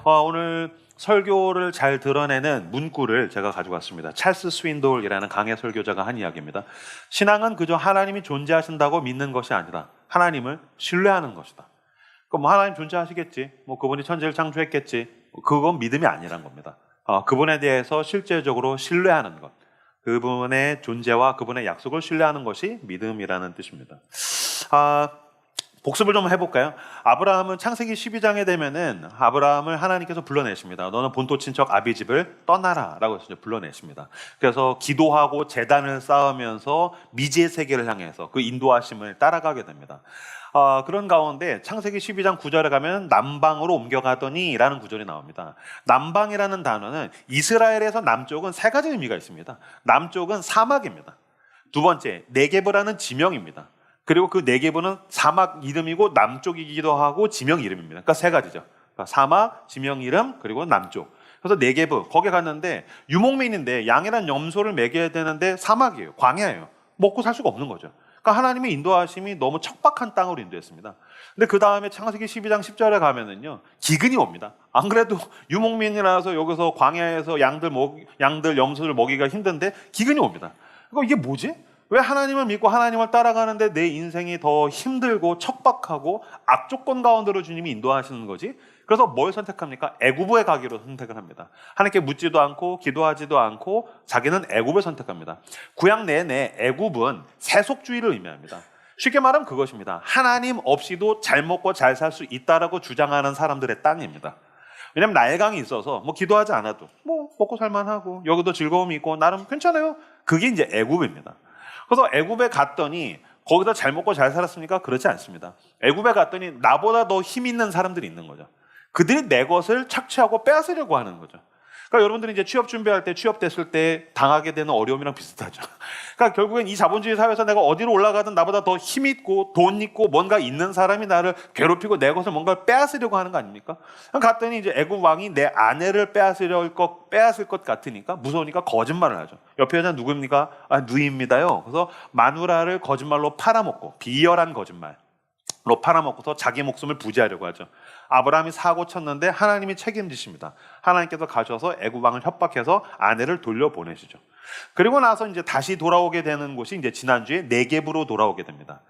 오늘 설교를 잘 드러내는 문구를 제가 가지고 왔습니다. 찰스 스윈돌이라는 강해 설교자가 한 이야기입니다. 신앙은 그저 하나님이 존재하신다고 믿는 것이 아니라 하나님을 신뢰하는 것이다. 뭐 하나님 존재하시겠지, 그분이 천지를 창조했겠지, 그건 믿음이 아니란 겁니다. 그분에 대해서 실제적으로 신뢰하는 것, 그분의 존재와 그분의 약속을 신뢰하는 것이 믿음이라는 뜻입니다. 복습을 좀 해볼까요? 아브라함은 창세기 12장에 되면은 아브라함을 하나님께서 불러내십니다. 너는 본토 친척 아비집을 떠나라 라고 해서 불러내십니다. 그래서 기도하고 제단을 쌓으면서 미지의 세계를 향해서 그 인도하심을 따라가게 됩니다. 그런 가운데 창세기 12장 9절에 가면 남방으로 옮겨가더니 라는 구절이 나옵니다. 남방이라는 단어는 이스라엘에서 남쪽은 세 가지 의미가 있습니다. 남쪽은 사막입니다. 두 번째, 네게브라는 지명입니다. 그리고 그 네게브는 사막 이름이고 남쪽이기도 하고 지명 이름입니다. 그러니까 세 가지죠. 그러니까 사막, 지명 이름, 그리고 남쪽. 그래서 네게브, 거기 갔는데 유목민인데 양이란 염소를 먹여야 되는데 사막이에요. 광야예요. 먹고 살 수가 없는 거죠. 그러니까 하나님의 인도하심이 너무 척박한 땅으로 인도했습니다. 근데 그 다음에 창세기 12장 10절에 가면은요, 기근이 옵니다. 안 그래도 유목민이라서 여기서 광야에서 양들 염소를 먹이기가 힘든데 기근이 옵니다. 그러니까 이게 뭐지? 왜 하나님을 믿고 하나님을 따라가는데 내 인생이 더 힘들고 척박하고 악조건 가운데로 주님이 인도하시는 거지? 그래서 뭘 선택합니까? 애굽에 가기로 선택을 합니다. 하나님께 묻지도 않고 기도하지도 않고 자기는 애굽을 선택합니다. 구약 내내 애굽은 세속주의를 의미합니다. 쉽게 말하면 그것입니다. 하나님 없이도 잘 먹고 잘 살 수 있다라고 주장하는 사람들의 땅입니다. 왜냐면 날강이 있어서 기도하지 않아도 먹고 살만하고 여기도 즐거움이 있고 나름 괜찮아요. 그게 이제 애굽입니다. 그래서 애굽에 갔더니 거기서 잘 먹고 잘 살았습니까? 그렇지 않습니다. 애굽에 갔더니 나보다 더 힘 있는 사람들이 있는 거죠. 그들이 내 것을 착취하고 빼앗으려고 하는 거죠. 그러니까 여러분들이 이제 취업 준비할 때, 취업됐을 때 당하게 되는 어려움이랑 비슷하죠. 그러니까 결국엔 이 자본주의 사회에서 내가 어디로 올라가든 나보다 더 힘 있고 돈 있고 뭔가 있는 사람이 나를 괴롭히고 내 것을 뭔가 빼앗으려고 하는 거 아닙니까? 갔더니 이제 애굽 왕이 내 아내를 빼앗을 것 같으니까 무서우니까 거짓말을 하죠. 옆에 여자 누구입니까? 누이입니다요. 그래서 마누라를 거짓말로 팔아먹고 비열한 거짓말로 팔아먹고서 자기 목숨을 부지하려고 하죠. 아브라함이 사고 쳤는데 하나님이 책임지십니다. 하나님께서 가셔서 애굽 왕을 협박해서 아내를 돌려보내시죠. 그리고 나서 이제 다시 돌아오게 되는 곳이 이제 지난주에 네겝으로 돌아오게 됩니다.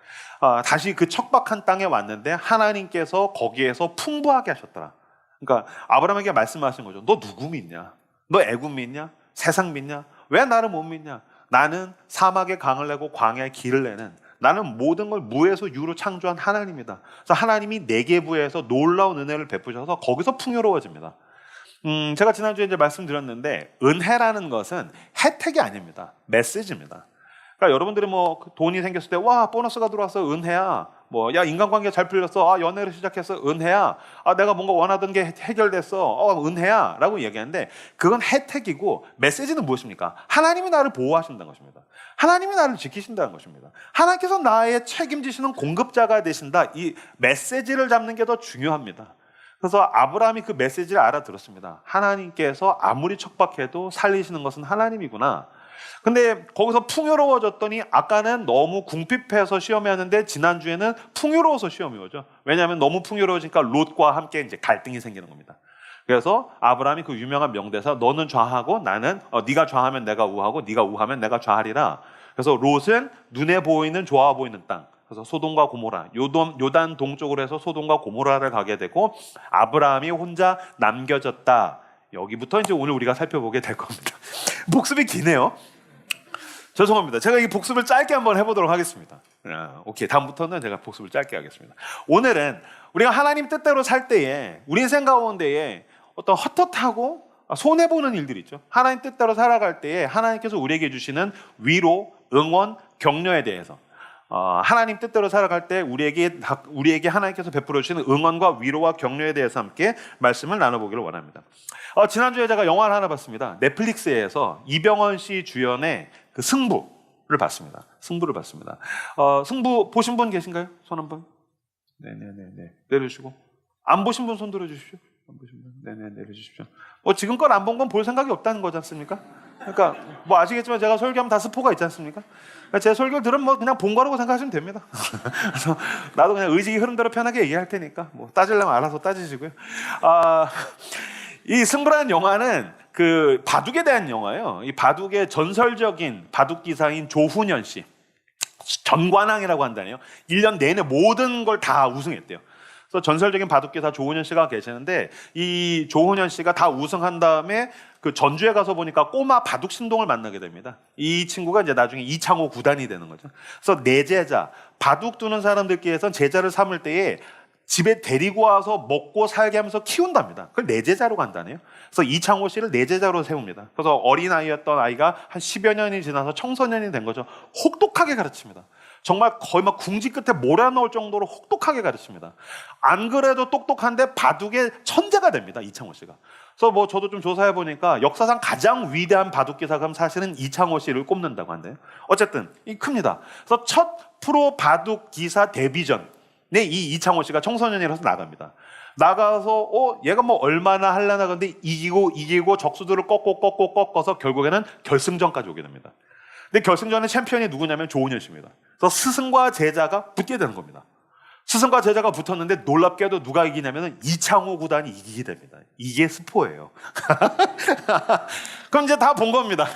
다시 그 척박한 땅에 왔는데 하나님께서 거기에서 풍부하게 하셨더라. 그러니까 아브라함에게 말씀하신 거죠. 너 누구 믿냐? 너 애굽 믿냐? 세상 믿냐? 왜 나를 못 믿냐? 나는 사막에 강을 내고 광야에 길을 내는, 나는 모든 걸 무에서 유로 창조한 하나님이다. 그래서 하나님이 네겝에서 놀라운 은혜를 베푸셔서 거기서 풍요로워집니다. 제가 지난주에 이제 말씀드렸는데 은혜라는 것은 혜택이 아닙니다. 메시지입니다. 그러니까 여러분들이 돈이 생겼을 때 와 보너스가 들어와서 은혜야. 야 인간관계 잘 풀렸어. 연애를 시작해서 은혜야. 내가 뭔가 원하던 게 해결됐어. 은혜야. 라고 얘기하는데 그건 혜택이고 메시지는 무엇입니까? 하나님이 나를 보호하신다는 것입니다. 하나님이 나를 지키신다는 것입니다. 하나님께서 나의 책임지시는 공급자가 되신다. 이 메시지를 잡는 게 더 중요합니다. 그래서 아브라함이 그 메시지를 알아들었습니다. 하나님께서 아무리 척박해도 살리시는 것은 하나님이구나. 근데 거기서 풍요로워졌더니 아까는 너무 궁핍해서 시험이 왔는데 지난주에는 풍요로워서 시험이 오죠. 왜냐하면 너무 풍요로워지니까 롯과 함께 이제 갈등이 생기는 겁니다. 그래서 아브라함이 그 유명한 명대사 너는 좌하고 나는 네가 좌하면 내가 우하고 네가 우하면 내가 좌하리라. 그래서 롯은 눈에 보이는 좋아 보이는 땅, 그래서 소돔과 고모라, 요단 동쪽으로 해서 소돔과 고모라를 가게 되고 아브라함이 혼자 남겨졌다. 여기부터 이제 오늘 우리가 살펴보게 될 겁니다. 복습이 기네요. 죄송합니다. 제가 이 복습을 짧게 한번 해보도록 하겠습니다. 오케이, 다음부터는 제가 복습을 짧게 하겠습니다. 오늘은 우리가 하나님 뜻대로 살 때에 우리 인생 가운데에 어떤 헛헛하고 손해보는 일들이 있죠. 하나님 뜻대로 살아갈 때에 하나님께서 우리에게 주시는 위로, 응원, 격려에 대해서 하나님 뜻대로 살아갈 때 우리에게 하나님께서 베풀어 주시는 응원과 위로와 격려에 대해서 함께 말씀을 나눠보기를 원합니다. 지난주에 제가 영화를 하나 봤습니다. 넷플릭스에서 이병헌 씨 주연의 그 승부를 봤습니다. 승부를 봤습니다. 승부 보신 분 계신가요? 손 한 번. 네네네. 내려주시고. 안 보신 분 손 들어주십시오. 안 보신 분. 네네, 내려주십시오. 지금껏 안 본 건 볼 생각이 없다는 거지 않습니까? 그러니까 뭐 아시겠지만 제가 설교하면 다 스포가 있지 않습니까? 그러니까 제 설교를 들으면 뭐 그냥 본 거라고 생각하시면 됩니다. 그래서 나도 그냥 의식이 흐름대로 편하게 얘기할 테니까 뭐 따지려면 알아서 따지시고요. 이 승부라는 영화는 그 바둑에 대한 영화예요. 이 바둑의 전설적인 바둑 기사인 조훈현 씨, 전관왕이라고 한다네요. 1년 내내 모든 걸 다 우승했대요. 그래서 전설적인 바둑기사 조훈현 씨가 계시는데, 이 조훈현 씨가 다 우승한 다음에 그 전주에 가서 보니까 꼬마 바둑 신동을 만나게 됩니다. 이 친구가 이제 나중에 이창호 구단이 되는 거죠. 그래서 내 제자, 바둑 두는 사람들끼리선 제자를 삼을 때에 집에 데리고 와서 먹고 살게 하면서 키운답니다. 그걸 내 제자로 간다네요. 그래서 이창호 씨를 내 제자로 세웁니다. 그래서 어린아이였던 아이가 한 10여 년이 지나서 청소년이 된 거죠. 혹독하게 가르칩니다. 정말 거의 막 궁지 끝에 몰아넣을 정도로 혹독하게 가르칩니다. 안 그래도 똑똑한데 바둑의 천재가 됩니다, 이창호 씨가. 그래서 뭐 저도 좀 조사해 보니까 역사상 가장 위대한 바둑 기사가 사실은 이창호 씨를 꼽는다고 한대요. 어쨌든 이 큽니다. 그래서 첫 프로 바둑 기사 데뷔전에 이 이창호 씨가 청소년이라서 나갑니다. 나가서 얘가 뭐 얼마나 하려나, 근데 이기고 적수들을 꺾어서 결국에는 결승전까지 오게 됩니다. 근데 결승전의 챔피언이 누구냐면 조훈현 씨입니다. 그래서 스승과 제자가 붙게 되는 겁니다. 스승과 제자가 붙었는데 놀랍게도 누가 이기냐면 이창호 구단이 이기게 됩니다. 이게 스포예요. 그럼 이제 다 본 겁니다.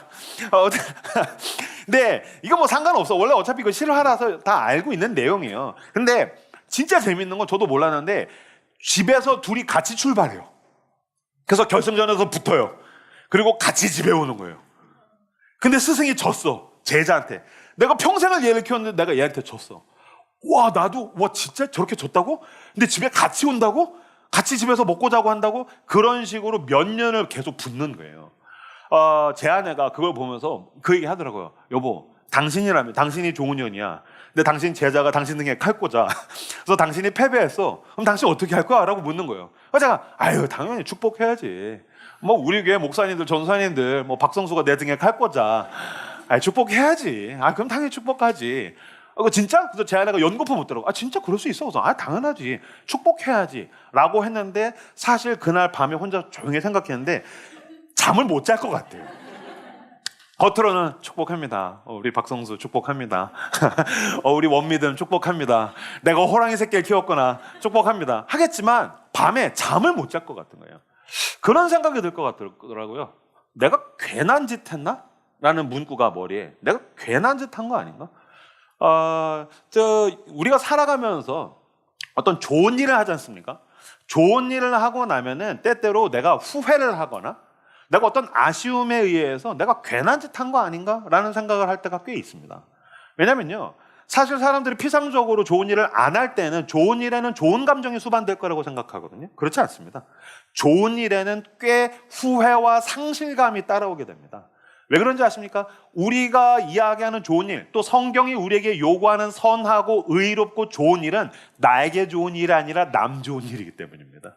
근데 이거 뭐 상관없어. 원래 어차피 이거 실화라서 다 알고 있는 내용이에요. 근데 진짜 재밌는 건 저도 몰랐는데 집에서 둘이 같이 출발해요. 그래서 결승전에서 붙어요. 그리고 같이 집에 오는 거예요. 근데 스승이 졌어. 제자한테. 내가 평생을 얘를 키웠는데 내가 얘한테 졌어. 나도 진짜 저렇게 졌다고? 근데 집에 같이 온다고? 같이 집에서 먹고 자고 한다고? 그런 식으로 몇 년을 계속 붙는 거예요. 제 아내가 그걸 보면서 그 얘기 하더라고요. 여보, 당신이 조훈현이야. 근데 당신 제자가 당신 등에 칼 꽂아. 그래서 당신이 패배했어. 그럼 당신 어떻게 할 거야? 라고 묻는 거예요. 그래서 제가 당연히 축복해야지. 뭐 우리 교회 목사님들, 전사님들, 뭐 박성수가 내 등에 칼 꽂아. 축복해야지. 그럼 당연히 축복하지. 진짜? 그래서 제 아내가 연거푸 묻더라고. 진짜 그럴 수 있어? 그래서 당연하지. 축복해야지. 라고 했는데 사실 그날 밤에 혼자 조용히 생각했는데 잠을 못 잘 것 같아요. 겉으로는 축복합니다. 우리 박성수 축복합니다. 우리 원미든 축복합니다. 내가 호랑이 새끼를 키웠구나 축복합니다. 하겠지만 밤에 잠을 못 잘 것 같은 거예요. 그런 생각이 들 것 같더라고요. 내가 괜한 짓 했나? 라는 문구가 머리에. 내가 괜한 짓 한 거 아닌가? 우리가 살아가면서 어떤 좋은 일을 하지 않습니까? 좋은 일을 하고 나면은 때때로 내가 후회를 하거나 내가 어떤 아쉬움에 의해서 내가 괜한 짓 한 거 아닌가? 라는 생각을 할 때가 꽤 있습니다. 왜냐면요, 사실 사람들이 피상적으로 좋은 일을 안 할 때는 좋은 일에는 좋은 감정이 수반될 거라고 생각하거든요. 그렇지 않습니다. 좋은 일에는 꽤 후회와 상실감이 따라오게 됩니다. 왜 그런지 아십니까? 우리가 이야기하는 좋은 일, 또 성경이 우리에게 요구하는 선하고 의롭고 좋은 일은 나에게 좋은 일이 아니라 남 좋은 일이기 때문입니다.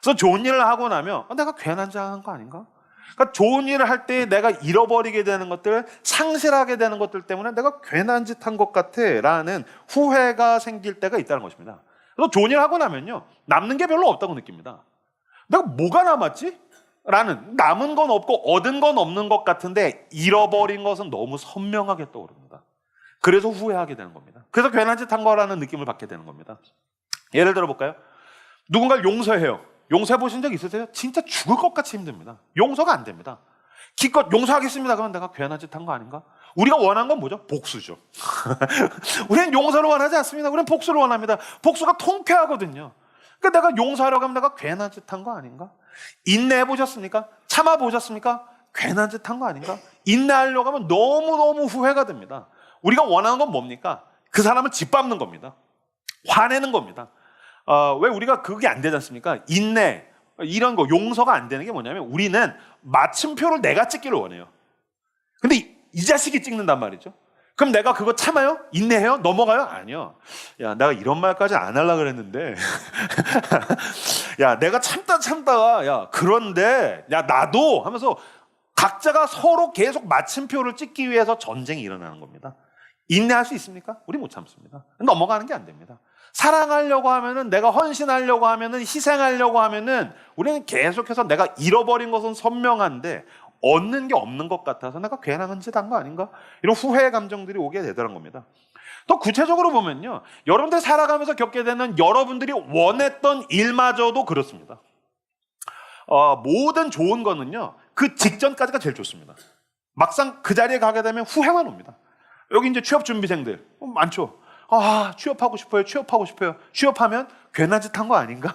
그래서 좋은 일을 하고 나면 내가 괜한 짓 한 거 아닌가? 그러니까 좋은 일을 할 때 내가 잃어버리게 되는 것들, 상실하게 되는 것들 때문에 내가 괜한 짓 한 것 같아 라는 후회가 생길 때가 있다는 것입니다. 그래서 좋은 일을 하고 나면요, 남는 게 별로 없다고 느낍니다. 내가 뭐가 남았지? 라는, 남은 건 없고 얻은 건 없는 것 같은데 잃어버린 것은 너무 선명하게 떠오릅니다. 그래서 후회하게 되는 겁니다. 그래서 괜한 짓 한 거라는 느낌을 받게 되는 겁니다. 예를 들어 볼까요? 누군가를 용서해요. 용서해 보신 적 있으세요? 진짜 죽을 것 같이 힘듭니다. 용서가 안 됩니다. 기껏 용서하겠습니다. 그러면 내가 괜한 짓 한 거 아닌가? 우리가 원하는 건 뭐죠? 복수죠. 우리는 용서를 원하지 않습니다. 우리는 복수를 원합니다. 복수가 통쾌하거든요. 그러니까 내가 용서하려고 하면 내가 괜한 짓 한 거 아닌가? 인내해 보셨습니까? 참아 보셨습니까? 괜한 짓 한 거 아닌가? 인내하려고 하면 너무너무 후회가 됩니다. 우리가 원하는 건 뭡니까? 그 사람을 짓밟는 겁니다. 화내는 겁니다. 왜 우리가 그게 안 되지 않습니까? 인내, 이런 거, 용서가 안 되는 게 뭐냐면 우리는 마침표를 내가 찍기를 원해요. 근데 이 자식이 찍는단 말이죠. 그럼 내가 그거 참아요? 인내해요? 넘어가요? 아니요. 야, 내가 이런 말까지 안 하려고 그랬는데 야, 내가 참다가 야, 그런데 야, 나도 하면서 각자가 서로 계속 마침표를 찍기 위해서 전쟁이 일어나는 겁니다. 인내할 수 있습니까? 우리 못 참습니다. 넘어가는 게 안 됩니다. 사랑하려고 하면은, 내가 헌신하려고 하면은, 희생하려고 하면은 우리는 계속해서 내가 잃어버린 것은 선명한데 얻는 게 없는 것 같아서 내가 괜한 짓 한 거 아닌가? 이런 후회 감정들이 오게 되더란 겁니다. 더 구체적으로 보면요, 여러분들 살아가면서 겪게 되는 여러분들이 원했던 일마저도 그렇습니다. 모든 좋은 거는요, 그 직전까지가 제일 좋습니다. 막상 그 자리에 가게 되면 후회만 옵니다. 여기 이제 취업 준비생들 많죠. 취업하고 싶어요. 취업하면 괜한 짓 한 거 아닌가?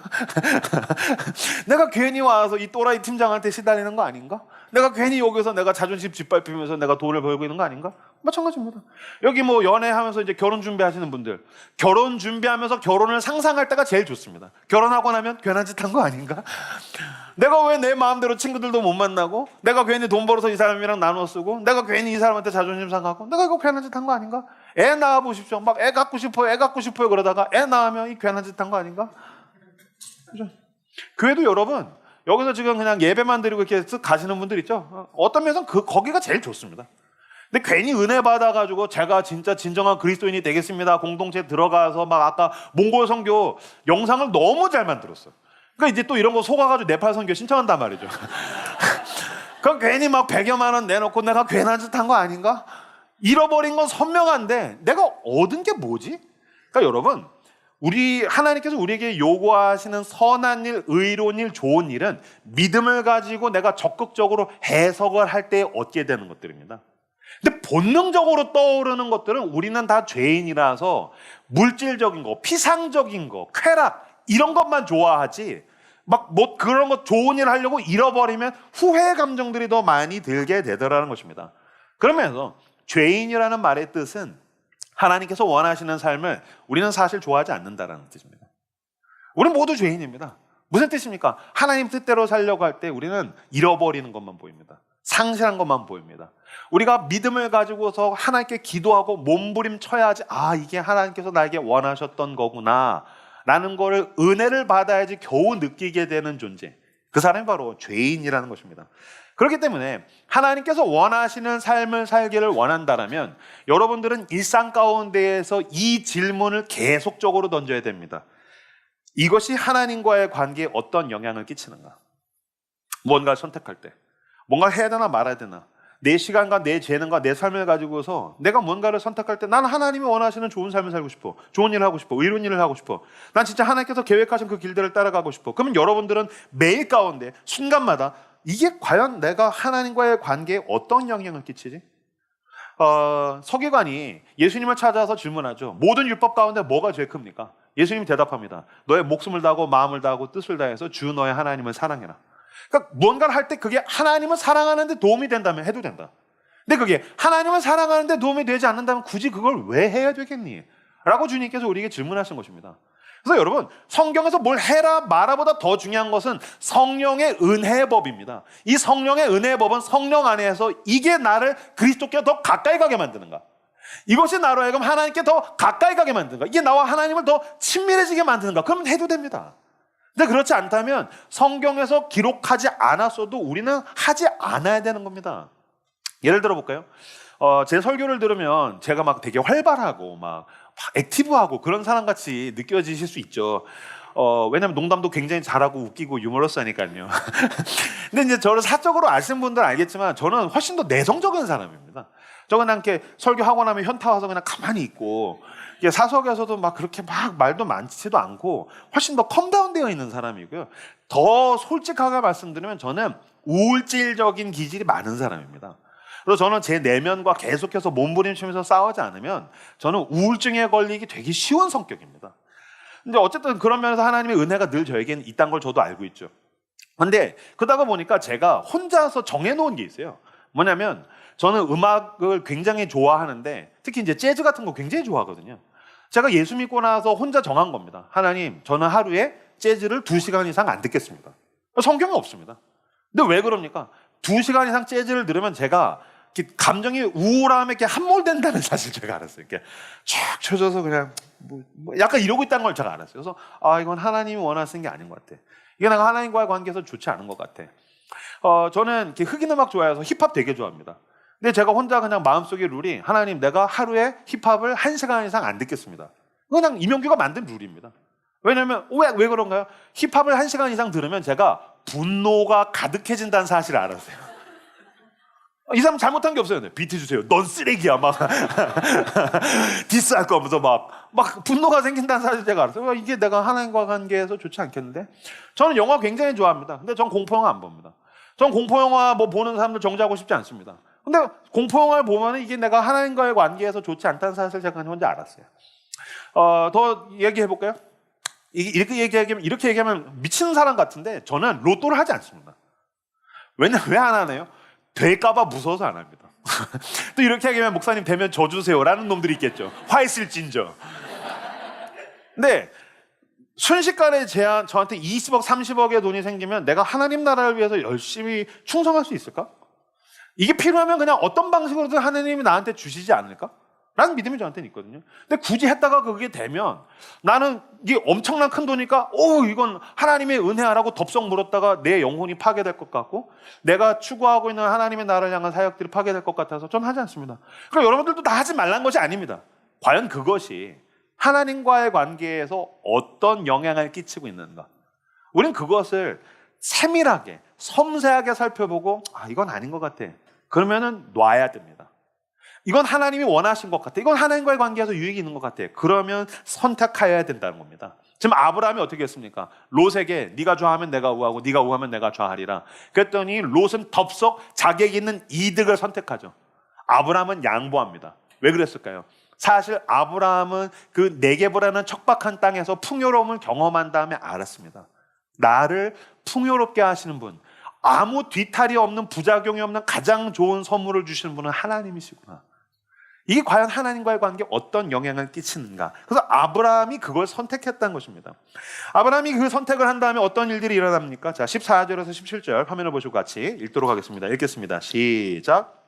내가 괜히 와서 이 또라이 팀장한테 시달리는 거 아닌가? 내가 괜히 여기서 내가 자존심 짓밟히면서 내가 돈을 벌고 있는 거 아닌가? 마찬가지입니다. 여기 뭐 연애하면서 이제 결혼 준비하시는 분들, 결혼 준비하면서 결혼을 상상할 때가 제일 좋습니다. 결혼하고 나면 괜한 짓 한 거 아닌가? 내가 왜 내 마음대로 친구들도 못 만나고, 내가 괜히 돈 벌어서 이 사람이랑 나눠 쓰고, 내가 괜히 이 사람한테 자존심 상하고, 내가 이거 괜한 짓 한 거 아닌가? 애 낳아 보십시오. 막 애 갖고 싶어요 그러다가 애 낳으면 이 괜한 짓 한 거 아닌가? 그죠? 교회도 여러분, 여기서 지금 그냥 예배만 드리고 이렇게 쓱 가시는 분들 있죠? 어떤 면에서는 거기가 제일 좋습니다. 근데 괜히 은혜 받아가지고 제가 진짜 진정한 그리스도인이 되겠습니다. 공동체 들어가서 막 아까 몽골 선교 영상을 너무 잘 만들었어요. 그러니까 이제 또 이런 거 속아가지고 네팔 선교 신청한단 말이죠. 그럼 괜히 막 100여만 원 내놓고 내가 괜한 짓 한 거 아닌가? 잃어버린 건 선명한데 내가 얻은 게 뭐지? 그러니까 여러분, 하나님께서 우리에게 요구하시는 선한 일, 의로운 일, 좋은 일은 믿음을 가지고 내가 적극적으로 해석을 할 때 얻게 되는 것들입니다. 근데 본능적으로 떠오르는 것들은 우리는 다 죄인이라서 물질적인 거, 피상적인 거, 쾌락 이런 것만 좋아하지, 막 뭐 그런 거 좋은 일 하려고 잃어버리면 후회 감정들이 더 많이 들게 되더라는 것입니다. 그러면서 죄인이라는 말의 뜻은 하나님께서 원하시는 삶을 우리는 사실 좋아하지 않는다라는 뜻입니다. 우리는 모두 죄인입니다. 무슨 뜻입니까? 하나님 뜻대로 살려고 할 때 우리는 잃어버리는 것만 보입니다. 상실한 것만 보입니다. 우리가 믿음을 가지고서 하나님께 기도하고 몸부림쳐야지, 이게 하나님께서 나에게 원하셨던 거구나 라는 거를 은혜를 받아야지 겨우 느끼게 되는 존재, 그 사람이 바로 죄인이라는 것입니다. 그렇기 때문에 하나님께서 원하시는 삶을 살기를 원한다면 여러분들은 일상 가운데에서 이 질문을 계속적으로 던져야 됩니다. 이것이 하나님과의 관계에 어떤 영향을 끼치는가? 뭔가를 선택할 때 뭔가를 해야 되나 말아야 되나, 내 시간과 내 재능과 내 삶을 가지고서 내가 뭔가를 선택할 때 나는 하나님이 원하시는 좋은 삶을 살고 싶어, 좋은 일을 하고 싶어, 의로운 일을 하고 싶어, 난 진짜 하나님께서 계획하신 그 길들을 따라가고 싶어. 그러면 여러분들은 매일 가운데 순간마다 이게 과연 내가 하나님과의 관계에 어떤 영향을 끼치지? 서기관이 예수님을 찾아서 질문하죠. 모든 율법 가운데 뭐가 제일 큽니까? 예수님이 대답합니다. 너의 목숨을 다하고 마음을 다하고 뜻을 다해서 주 너의 하나님을 사랑해라. 그러니까 뭔가를 할 때 그게 하나님을 사랑하는 데 도움이 된다면 해도 된다. 근데 그게 하나님을 사랑하는 데 도움이 되지 않는다면 굳이 그걸 왜 해야 되겠니? 라고 주님께서 우리에게 질문하신 것입니다. 그래서 여러분, 성경에서 뭘 해라 마라보다 더 중요한 것은 성령의 은혜의 법입니다. 이 성령의 은혜의 법은 성령 안에서 이게 나를 그리스도께 더 가까이 가게 만드는가, 이것이 나로 하여금 하나님께 더 가까이 가게 만드는가, 이게 나와 하나님을 더 친밀해지게 만드는가, 그러면 해도 됩니다. 근데 그렇지 않다면 성경에서 기록하지 않았어도 우리는 하지 않아야 되는 겁니다. 예를 들어 볼까요? 제 설교를 들으면 제가 막 되게 활발하고 막 액티브하고 그런 사람같이 느껴지실 수 있죠. 왜냐면 농담도 굉장히 잘하고 웃기고 유머러스하니까요. 근데 이제 저를 사적으로 아시는 분들은 알겠지만 저는 훨씬 더 내성적인 사람입니다. 저 그냥 이렇게 설교하고 나면 현타 와서 그냥 가만히 있고, 사석에서도 막 그렇게 막 말도 많지도 않고 훨씬 더 컴다운되어 있는 사람이고요. 더 솔직하게 말씀드리면 저는 우울질적인 기질이 많은 사람입니다. 그래서 저는 제 내면과 계속해서 몸부림치면서 싸우지 않으면 저는 우울증에 걸리기 되게 쉬운 성격입니다. 근데 어쨌든 그런 면에서 하나님의 은혜가 늘 저에게는 있다는 걸 저도 알고 있죠. 근데 그러다가 보니까 제가 혼자서 정해놓은 게 있어요. 뭐냐면 저는 음악을 굉장히 좋아하는데 특히 이제 재즈 같은 거 굉장히 좋아하거든요. 제가 예수 믿고 나서 혼자 정한 겁니다. 하나님, 저는 하루에 재즈를 2시간 이상 안 듣겠습니다. 성경에 없습니다. 근데 왜 그럽니까? 2시간 이상 재즈를 들으면 제가 감정이 우울함에 이렇게 함몰된다는 사실 제가 알았어요. 이렇게 쭉 쳐져서 그냥 약간 이러고 있다는 걸 제가 알았어요. 그래서 이건 하나님이 원하시는 게 아닌 것 같아. 이게 내가 하나님과의 관계에서 좋지 않은 것 같아. 저는 이렇게 흑인 음악 좋아해서 힙합 되게 좋아합니다. 근데 제가 혼자 그냥 마음속의 룰이, 하나님, 내가 하루에 힙합을 1시간 이상 안 듣겠습니다. 그냥 임영규가 만든 룰입니다. 왜냐면 왜그 힙합을 1시간 이상 들으면 제가 분노가 가득해진다는 사실을 알았어요. 이 사람 잘못한 게 없어요. 네, 비트 주세요. 넌 쓰레기야. 막 디스할 거 하면서 막 분노가 생긴다는 사실 제가 알았어요. 이게 내가 하나님과 관계에서 좋지 않겠는데? 저는 영화 굉장히 좋아합니다. 근데 전 공포영화 안 봅니다. 전 공포영화 뭐 보는 사람들 정지하고 싶지 않습니다. 근데 공포영화를 보면 이게 내가 하나님과의 관계에서 좋지 않다는 사실을 제가 혼자 알았어요. 더 얘기해볼까요? 이렇게 얘기하면 미치는 사람 같은데 저는 로또를 하지 않습니다. 왜 안 하나요? 될까봐 무서워서 안 합니다. 또 이렇게 얘기하면 목사님 되면 저 주세요라는 놈들이 있겠죠. 화 있을진저. 근데 순식간에 저한테 20억, 30억의 돈이 생기면 내가 하나님 나라를 위해서 열심히 충성할 수 있을까? 이게 필요하면 그냥 어떤 방식으로든 하나님이 나한테 주시지 않을까? 라는 믿음이 저한테는 있거든요. 근데 굳이 했다가 그게 되면 나는 이게 엄청난 큰 돈이니까 이건 하나님의 은혜라고 덥석 물었다가 내 영혼이 파괴될 것 같고 내가 추구하고 있는 하나님의 나라를 향한 사역들이 파괴될 것 같아서 저는 하지 않습니다. 그러니까 여러분들도 다 하지 말란 것이 아닙니다. 과연 그것이 하나님과의 관계에서 어떤 영향을 끼치고 있는가? 우린 그것을 세밀하게 섬세하게 살펴보고 이건 아닌 것 같아. 그러면은 놔야 됩니다. 이건 하나님이 원하신 것 같아. 이건 하나님과의 관계에서 유익이 있는 것 같아. 그러면 선택하여야 된다는 겁니다. 지금 아브라함이 어떻게 했습니까? 롯에게 네가 좌하면 내가 우하고 네가 우하면 내가 좌하리라. 그랬더니 롯은 덥석 자격이 있는 이득을 선택하죠. 아브라함은 양보합니다. 왜 그랬을까요? 사실 아브라함은 그 네게보라는 척박한 땅에서 풍요로움을 경험한 다음에 알았습니다. 나를 풍요롭게 하시는 분, 아무 뒤탈이 없는 부작용이 없는 가장 좋은 선물을 주시는 분은 하나님이시구나. 이게 과연 하나님과의 관계에 어떤 영향을 끼치는가? 그래서 아브라함이 그걸 선택했다는 것입니다. 아브라함이 그 선택을 한 다음에 어떤 일들이 일어납니까? 자, 14절에서 17절 화면을 보시고 같이 읽도록 하겠습니다. 읽겠습니다. 시작.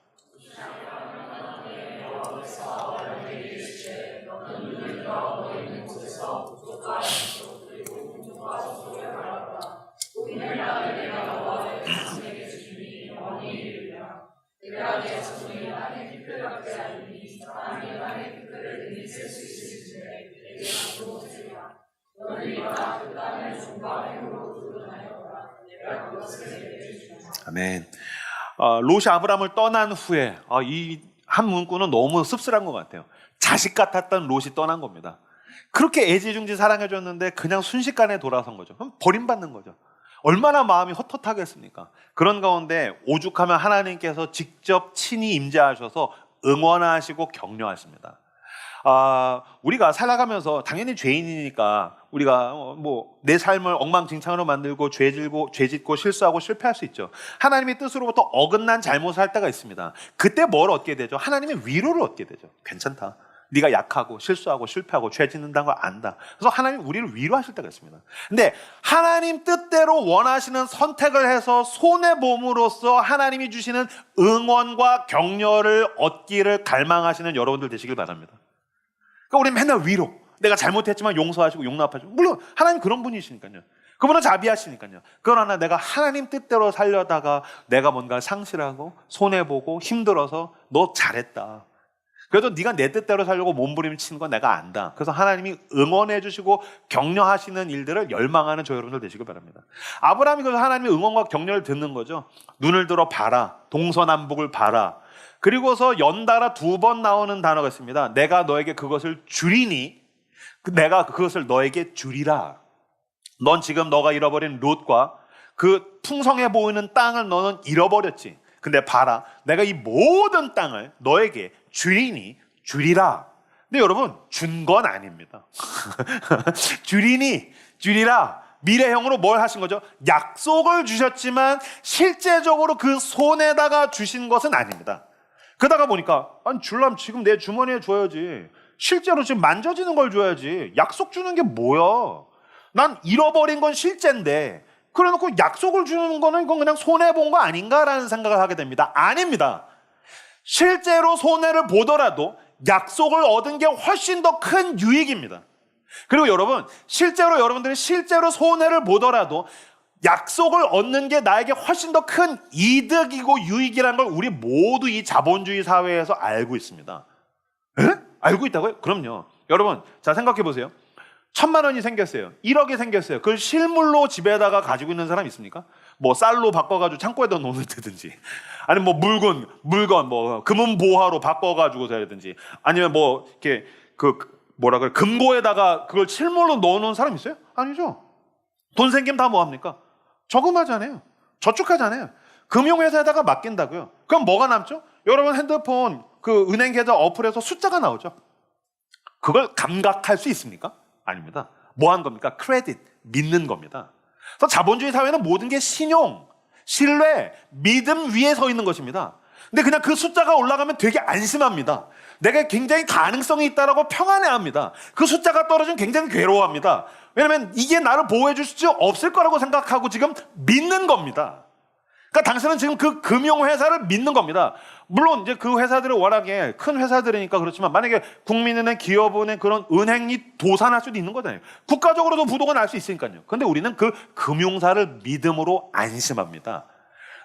아멘. 롯이 아브라함을 떠난 후에 이 한 문구는 너무 씁쓸한 것 같아요. 자식 같았던 롯이 떠난 겁니다. 그렇게 애지중지 사랑해줬는데 그냥 순식간에 돌아선 거죠. 그럼 버림받는 거죠. 얼마나 마음이 헛헛하겠습니까? 그런 가운데 오죽하면 하나님께서 직접 친히 임재하셔서 응원하시고 격려하십니다. 우리가 살아가면서 당연히 죄인이니까 우리가 내 삶을 엉망진창으로 만들고 죄 짓고 실수하고 실패할 수 있죠. 하나님의 뜻으로부터 어긋난 잘못을 할 때가 있습니다. 그때 뭘 얻게 되죠? 하나님의 위로를 얻게 되죠. 괜찮다. 네가 약하고 실수하고 실패하고 죄 짓는다는 걸 안다. 그래서 하나님 우리를 위로하실 때가 있습니다. 근데 하나님 뜻대로 원하시는 선택을 해서 손해봄으로써 하나님이 주시는 응원과 격려를 얻기를 갈망하시는 여러분들 되시길 바랍니다. 그러니까 우리 맨날 위로, 내가 잘못했지만 용서하시고 용납하시고, 물론 하나님 그런 분이시니까요. 그분은 자비하시니까요. 그러나 내가 하나님 뜻대로 살려다가 내가 뭔가 상실하고 손해보고 힘들어서 너 잘했다. 그래도 네가 내 뜻대로 살려고 몸부림치는 건 내가 안다. 그래서 하나님이 응원해 주시고 격려하시는 일들을 열망하는 저 여러분들 되시길 바랍니다. 아브라함이 그래서 하나님의 응원과 격려를 듣는 거죠. 눈을 들어 봐라. 동서남북을 봐라. 그리고서 연달아 2번 나오는 단어가 있습니다. 내가 너에게 그것을 주리니 내가 그것을 너에게 주리라. 넌 지금 너가 잃어버린 롯과 그 풍성해 보이는 땅을 너는 잃어버렸지. 근데 봐라, 내가 이 모든 땅을 너에게 주리니 주리라. 근데 여러분, 준 건 아닙니다. 주리니 주리라. 미래형으로 뭘 하신 거죠? 약속을 주셨지만 실제적으로 그 손에다가 주신 것은 아닙니다. 그러다가 보니까 줄라면 지금 내 주머니에 줘야지. 실제로 지금 만져지는 걸 줘야지. 약속 주는 게 뭐야? 난 잃어버린 건 실제인데 그래놓고 약속을 주는 거는 이건 그냥 손해본 거 아닌가라는 생각을 하게 됩니다. 아닙니다. 실제로 손해를 보더라도 약속을 얻은 게 훨씬 더 큰 유익입니다. 그리고 여러분, 실제로 여러분들이 실제로 손해를 보더라도 약속을 얻는 게 나에게 훨씬 더 큰 이득이고 유익이라는 걸 우리 모두 이 자본주의 사회에서 알고 있습니다. 에? 알고 있다고요? 그럼요. 여러분, 자 생각해 보세요. 1,000만 원이 생겼어요. 1억이 생겼어요. 그걸 실물로 집에다가 가지고 있는 사람 있습니까? 뭐 쌀로 바꿔가지고 창고에다 놓는다든지, 아니면 뭐 물건 뭐 금은 보화로 바꿔가지고 해야든지, 아니면 뭐 이렇게 그 뭐라 그래, 금고에다가 그걸 실물로 넣어놓은 사람 있어요? 아니죠. 돈 생기면 다 뭐 합니까? 저금하잖아요. 저축하잖아요. 금융회사에다가 맡긴다고요. 그럼 뭐가 남죠? 여러분 핸드폰 그 은행 계좌 어플에서 숫자가 나오죠. 그걸 감각할 수 있습니까? 아닙니다. 뭐 하는 겁니까? 크레딧, 믿는 겁니다. 그래서 자본주의 사회는 모든 게 신용, 신뢰, 믿음 위에 서 있는 것입니다. 근데 그냥 그 숫자가 올라가면 되게 안심합니다. 내가 굉장히 가능성이 있다라고 평안해합니다. 그 숫자가 떨어지면 굉장히 괴로워합니다. 왜냐하면 이게 나를 보호해 줄 수 없을 거라고 생각하고 지금 믿는 겁니다. 그러니까 당신은 지금 그 금융회사를 믿는 겁니다. 물론 이제 그 회사들은 워낙에 큰 회사들이니까 그렇지만, 만약에 국민은행, 기업은행, 그런 은행이 도산할 수도 있는 거잖아요. 국가적으로도 부도가 날 수 있으니까요. 그런데 우리는 그 금융사를 믿음으로 안심합니다.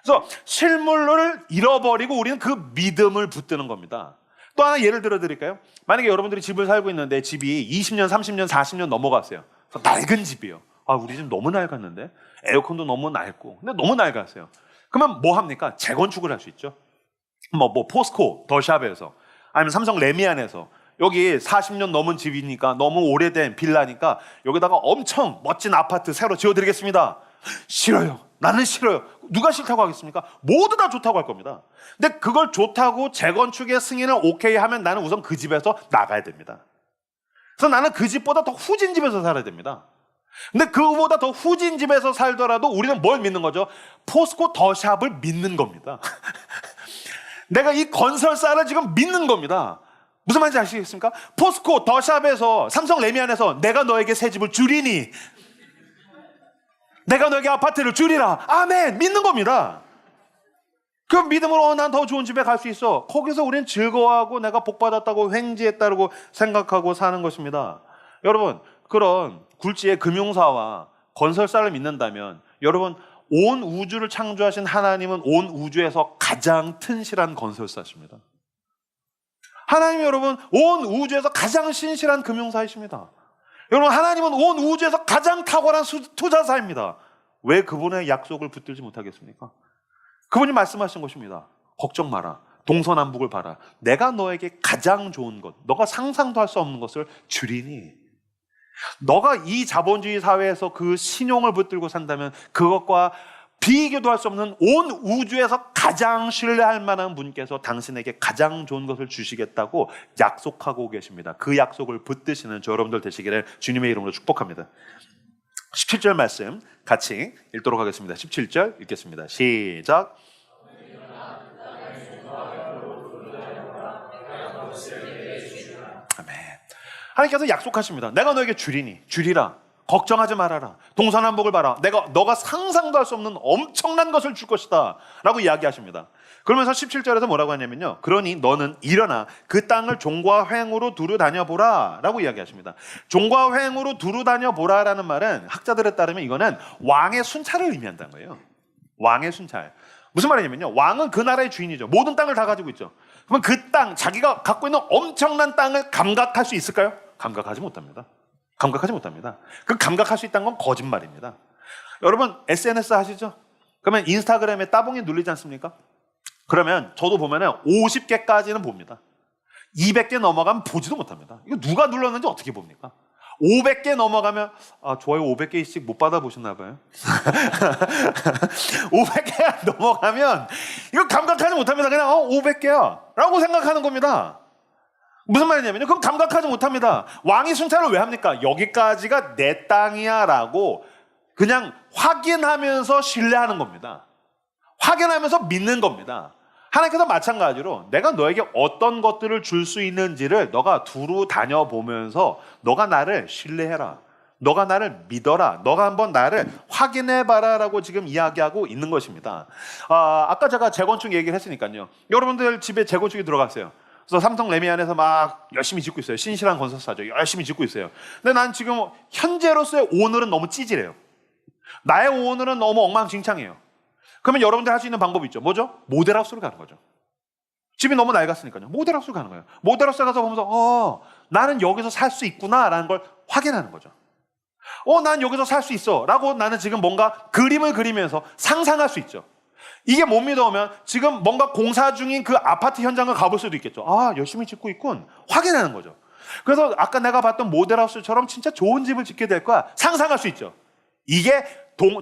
그래서 실물을 잃어버리고 우리는 그 믿음을 붙드는 겁니다. 또 하나 예를 들어 드릴까요? 만약에 여러분들이 집을 살고 있는데 집이 20년, 30년, 40년 넘어갔어요. 그래서 낡은 집이에요. 아, 우리 집 너무 낡았는데? 에어컨도 너무 낡고. 근데 너무 낡았어요. 그러면 뭐 합니까? 재건축을 할 수 있죠. 뭐 포스코, 더샵에서, 아니면 삼성 레미안에서, 여기 40년 넘은 집이니까, 너무 오래된 빌라니까 여기다가 엄청 멋진 아파트 새로 지어드리겠습니다. 싫어요. 나는 싫어요. 누가 싫다고 하겠습니까? 모두 다 좋다고 할 겁니다. 근데 그걸 좋다고 재건축의 승인을 오케이 하면 나는 우선 그 집에서 나가야 됩니다. 그래서 나는 그 집보다 더 후진 집에서 살아야 됩니다. 근데 그거보다 더 후진 집에서 살더라도 우리는 뭘 믿는 거죠? 포스코 더샵을 믿는 겁니다. 내가 이 건설사를 지금 믿는 겁니다. 무슨 말인지 아시겠습니까? 포스코 더샵에서, 삼성 레미안에서 내가 너에게 새 집을 주리니, 내가 너에게 아파트를 주리라, 아멘, 믿는 겁니다. 그 믿음으로 난 더 좋은 집에 갈 수 있어. 거기서 우리는 즐거워하고 내가 복받았다고 횡재했다고 생각하고 사는 것입니다. 여러분, 그런 굴지의 금융사와 건설사를 믿는다면, 여러분, 온 우주를 창조하신 하나님은 온 우주에서 가장 튼실한 건설사십니다. 하나님, 여러분, 온 우주에서 가장 신실한 금융사이십니다. 여러분, 하나님은 온 우주에서 가장 탁월한 투자사입니다. 왜 그분의 약속을 붙들지 못하겠습니까? 그분이 말씀하신 것입니다. 걱정 마라. 동서남북을 봐라. 내가 너에게 가장 좋은 것, 너가 상상도 할 수 없는 것을 주리니. 너가 이 자본주의 사회에서 그 신용을 붙들고 산다면 그것과 비교도 할 수 없는 온 우주에서 가장 신뢰할 만한 분께서 당신에게 가장 좋은 것을 주시겠다고 약속하고 계십니다. 그 약속을 붙드시는 저 여러분들 되시기를 주님의 이름으로 축복합니다. 17절 말씀 같이 읽도록 하겠습니다. 17절 읽겠습니다. 시작. 아멘. 하나님께서 약속하십니다. 내가 너에게 주리라. 걱정하지 말아라. 동서남북을 봐라. 너가 상상도 할 수 없는 엄청난 것을 줄 것이다 라고 이야기하십니다. 그러면서 17절에서 뭐라고 하냐면요, 그러니 너는 일어나 그 땅을 종과 횡으로 두루 다녀보라 라고 이야기하십니다. 종과 횡으로 두루 다녀보라 라는 말은 학자들에 따르면 이거는 왕의 순찰을 의미한다는 거예요. 왕의 순찰. 무슨 말이냐면요, 왕은 그 나라의 주인이죠. 모든 땅을 다 가지고 있죠. 그러면 그 땅, 자기가 갖고 있는 엄청난 땅을 감각할 수 있을까요? 감각하지 못합니다. 그 감각할 수 있다는 건 거짓말입니다. 여러분, SNS 하시죠? 그러면 인스타그램에 따봉이 눌리지 않습니까? 그러면 저도 보면은 50개까지는 봅니다. 200개 넘어가면 보지도 못합니다. 이거 누가 눌렀는지 어떻게 봅니까? 500개 넘어가면, 좋아요 500개씩 못 받아보셨나 봐요. 500개 넘어가면 이거 감각하지 못합니다. 그냥 500개야 라고 생각하는 겁니다. 무슨 말이냐면요, 그럼 감각하지 못합니다. 왕이 순찰을 왜 합니까? 여기까지가 내 땅이야 라고 그냥 확인하면서 신뢰하는 겁니다. 확인하면서 믿는 겁니다. 하나님께서 마찬가지로 내가 너에게 어떤 것들을 줄 수 있는지를 너가 두루 다녀보면서 너가 나를 신뢰해라, 너가 나를 믿어라, 너가 한번 나를 확인해봐라 라고 지금 이야기하고 있는 것입니다. 아까 제가 재건축 얘기를 했으니까요, 여러분들 집에 재건축이 들어갔어요. 그래서 삼성 레미안에서 막 열심히 짓고 있어요. 신실한 건설사죠. 열심히 짓고 있어요. 근데 난 지금 현재로서의 오늘은 너무 찌질해요. 나의 오늘은 너무 엉망진창이에요. 그러면 여러분들 할 수 있는 방법이 있죠. 뭐죠? 모델하우스로 가는 거죠. 집이 너무 낡았으니까요. 모델하우스로 가는 거예요. 모델하우스 가서 보면서 나는 여기서 살 수 있구나 라는 걸 확인하는 거죠. 난 여기서 살 수 있어 라고 나는 지금 뭔가 그림을 그리면서 상상할 수 있죠. 이게 못 믿어오면 지금 뭔가 공사 중인 그 아파트 현장을 가볼 수도 있겠죠. 열심히 짓고 있군. 확인하는 거죠. 그래서 아까 내가 봤던 모델하우스처럼 진짜 좋은 집을 짓게 될 거야. 상상할 수 있죠. 이게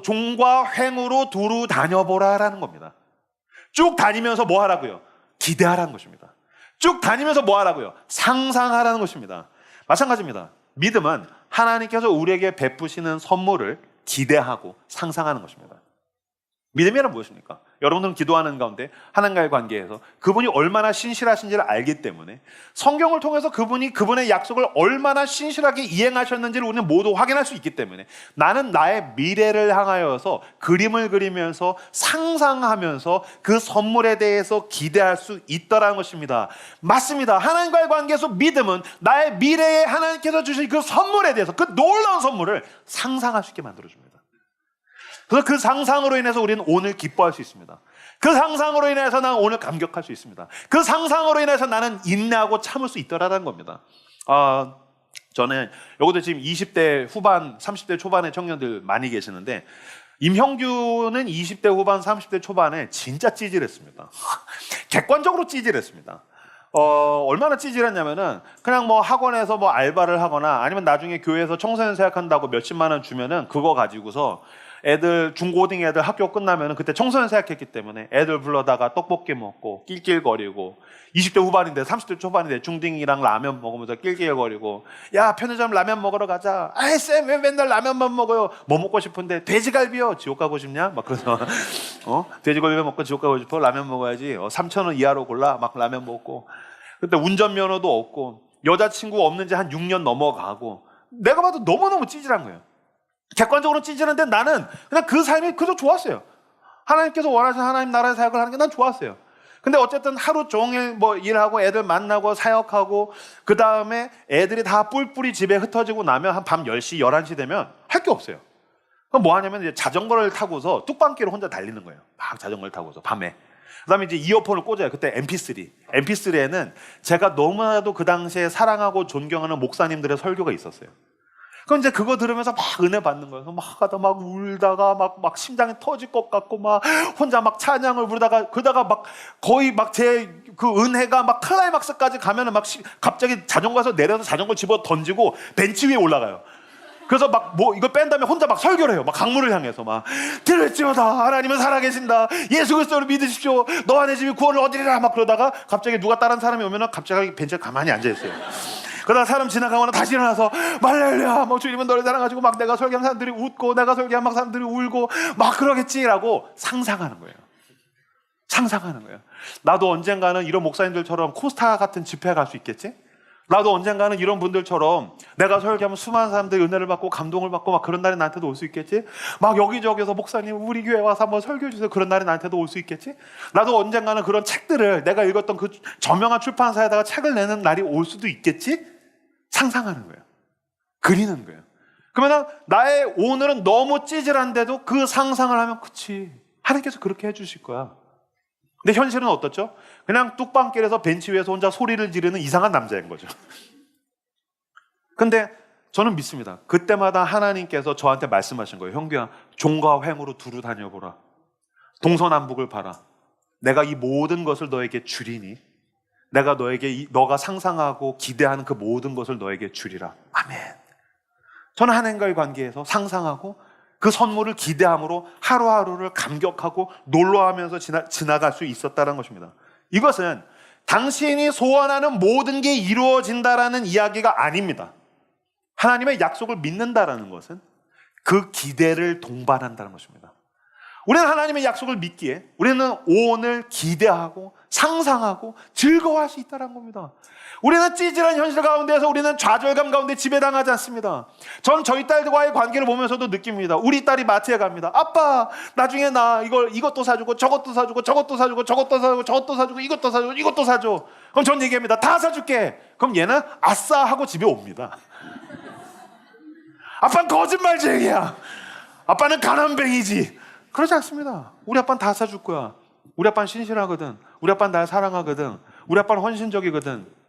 종과 횡으로 두루 다녀보라라는 겁니다. 쭉 다니면서 뭐 하라고요? 기대하라는 것입니다. 쭉 다니면서 뭐 하라고요? 상상하라는 것입니다. 마찬가지입니다. 믿음은 하나님께서 우리에게 베푸시는 선물을 기대하고 상상하는 것입니다. 믿음이란 무엇입니까? 여러분들은 기도하는 가운데 하나님과의 관계에서 그분이 얼마나 신실하신지를 알기 때문에 성경을 통해서 그분의 약속을 얼마나 신실하게 이행하셨는지를 우리는 모두 확인할 수 있기 때문에 나는 나의 미래를 향하여서 그림을 그리면서 상상하면서 그 선물에 대해서 기대할 수 있다는 것입니다. 맞습니다. 하나님과의 관계에서 믿음은 나의 미래에 하나님께서 주신 그 선물에 대해서 그 놀라운 선물을 상상할 수 있게 만들어줍니다. 그래서 그 상상으로 인해서 우리는 오늘 기뻐할 수 있습니다. 그 상상으로 인해서 나는 오늘 감격할 수 있습니다. 그 상상으로 인해서 나는 인내하고 참을 수 있더라는 겁니다. 저는 여기도 지금 20대 후반, 30대 초반의 청년들 많이 계시는데 임형규는 20대 후반, 30대 초반에 진짜 찌질했습니다. 객관적으로 찌질했습니다. 얼마나 찌질했냐면은 그냥 뭐 학원에서 뭐 알바를 하거나 아니면 나중에 교회에서 청소년 사역한다고 몇십만 원 주면은 그거 가지고서 애들 중고등 애들 학교 끝나면은 그때 청소년 사역했기 때문에 애들 불러다가 떡볶이 먹고 낄낄거리고 20대 후반인데 30대 초반인데 중딩이랑 라면 먹으면서 낄낄거리고 야 편의점 라면 먹으러 가자. 아이 쌤 왜 맨날 라면만 먹어요? 뭐 먹고 싶은데 돼지갈비요. 지옥 가고 싶냐? 막 그래서 돼지갈비 먹고 지옥 가고 싶어? 라면 먹어야지. 3,000원 이하로 골라. 막 라면 먹고 그때 운전면허도 없고 여자친구 없는 지 한 6년 넘어가고 내가 봐도 너무너무 찌질한 거예요. 객관적으로 찌질한데 나는 그냥 그 삶이 그저 좋았어요. 하나님께서 원하시는 하나님 나라의 사역을 하는 게 난 좋았어요. 근데 어쨌든 하루 종일 뭐 일하고 애들 만나고 사역하고 그 다음에 애들이 다 뿔뿔이 집에 흩어지고 나면 한 밤 10시, 11시 되면 할 게 없어요. 그럼 뭐 하냐면 이제 자전거를 타고서 뚝방길을 혼자 달리는 거예요. 막 자전거를 타고서 밤에. 그 다음에 이제 이어폰을 꽂아요. 그때 MP3. MP3에는 제가 너무나도 그 당시에 사랑하고 존경하는 목사님들의 설교가 있었어요. 그럼 이제 그거 들으면서 막 은혜 받는 거예요. 막 하다 막 울다가 막 심장이 터질 것 같고 막 혼자 막 찬양을 부르다가 그러다가 막 거의 막 제 그 은혜가 막 클라이막스까지 가면은 막 갑자기 자전거에서 내려서 자전거 집어 던지고 벤치 위에 올라가요. 그래서 막 뭐 이거 뺀 다음에 혼자 막 설교를 해요. 막 강물을 향해서 막 들을지어다 하나님은 살아계신다. 예수 그리스도를 믿으십시오. 너와 내 집이 구원을 얻으리라 막 그러다가 갑자기 누가 다른 사람이 오면은 갑자기 벤치에 가만히 앉아 있어요. 그러다 사람 지나가거나 다시 일어나서 말렐루야 뭐 주님은 너를 사랑하시고 막 내가 설교하면 사람들이 웃고 내가 설교하면 막 사람들이 울고 막 그러겠지라고 상상하는 거예요. 상상하는 거예요. 나도 언젠가는 이런 목사님들처럼 코스타 같은 집회에 갈 수 있겠지? 나도 언젠가는 이런 분들처럼 내가 설교하면 수많은 사람들이 은혜를 받고 감동을 받고 막 그런 날이 나한테도 올 수 있겠지? 막 여기저기서 목사님 우리 교회 와서 한번 설교해 주세요. 그런 날이 나한테도 올 수 있겠지? 나도 언젠가는 그런 책들을 내가 읽었던 그 저명한 출판사에다가 책을 내는 날이 올 수도 있겠지? 상상하는 거예요. 그리는 거예요. 그러면 나의 오늘은 너무 찌질한데도 그 상상을 하면 그치 하나님께서 그렇게 해주실 거야. 근데 현실은 어떻죠? 그냥 뚝방길에서 벤치 위에서 혼자 소리를 지르는 이상한 남자인 거죠. 근데 저는 믿습니다. 그때마다 하나님께서 저한테 말씀하신 거예요. 형규야, 종과 횡으로 두루 다녀보라. 동서남북을 봐라. 내가 이 모든 것을 너에게 주리니 내가 너에게 너가 상상하고 기대하는 그 모든 것을 너에게 주리라. 아멘. 저는 하나님과의 관계에서 상상하고 그 선물을 기대함으로 하루하루를 감격하고 놀라하면서 지나갈 수 있었다는 것입니다. 이것은 당신이 소원하는 모든 게 이루어진다라는 이야기가 아닙니다. 하나님의 약속을 믿는다라는 것은 그 기대를 동반한다는 것입니다. 우리는 하나님의 약속을 믿기에 우리는 오늘 기대하고 상상하고 즐거워할 수 있다는 겁니다. 우리는 찌질한 현실 가운데서 우리는 좌절감 가운데 지배당하지 않습니다. 전 저희 딸과의 관계를 보면서도 느낍니다. 우리 딸이 마트에 갑니다. 아빠 나중에 나 이것도 사주고 저것도 사주고 저것도 사주고 저것도 사주고 저것도 사주고 이것도 사주고 이것도 사줘. 그럼 전 얘기합니다. 다 사줄게. 그럼 얘는 아싸 하고 집에 옵니다. 아빠는 거짓말쟁이야. 아빠는 가난뱅이지. 그러지 않습니다. 우리 아빠는 다 사줄 거야. 우리 아빠는 신실하거든. 우리 아빠는 날 사랑하거든. 우리 아빠는 헌신적이거든.